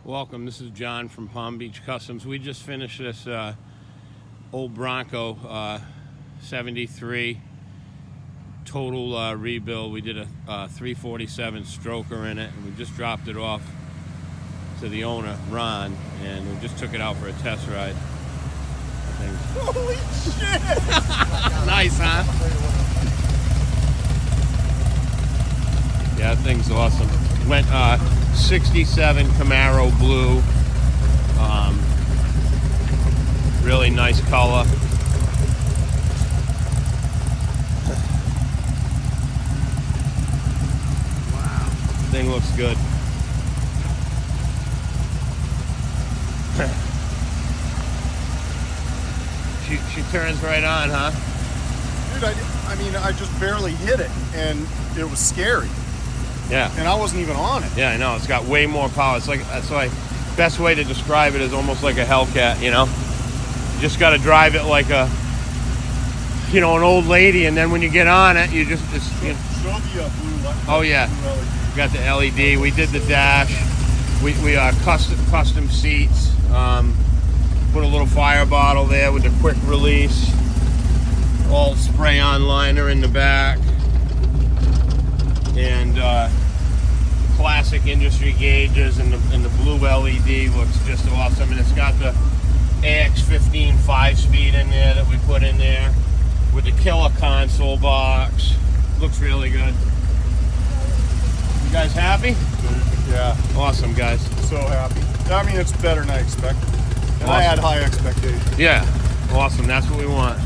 Welcome, this is John from Palm Beach Customs. We just finished this old Bronco 73 total rebuild. We did a 347 stroker in it, and we just dropped it off to the owner, Ron, and we just took it out for a test ride. Holy shit! Nice, huh? Yeah, that thing's awesome. Went 67 Camaro blue. Really nice color. Wow. Thing looks good. She turns right on, huh? Dude, I mean, I just barely hit it, and it was scary. Yeah. And I wasn't even on it. Yeah, I know. It's got way more power. It's like, that's why, best way to describe it is almost like a Hellcat, you know? You just got to drive it like a, you know, an old lady, and then when you get on it, you just you know. Show the blue light. Oh, yeah. We got the LED. We did the dash. We custom seats. Put a little fire bottle there with a quick release. All spray-on liner in the back. And classic industry gauges, and the blue LED looks just awesome. And it's got the ax15 5-speed in there that we put in there with the killer console box. Looks really good. You guys happy? Yeah. Awesome, guys. So happy. I mean, it's better than I expected. And I had high expectations. Yeah. Awesome. That's what we want.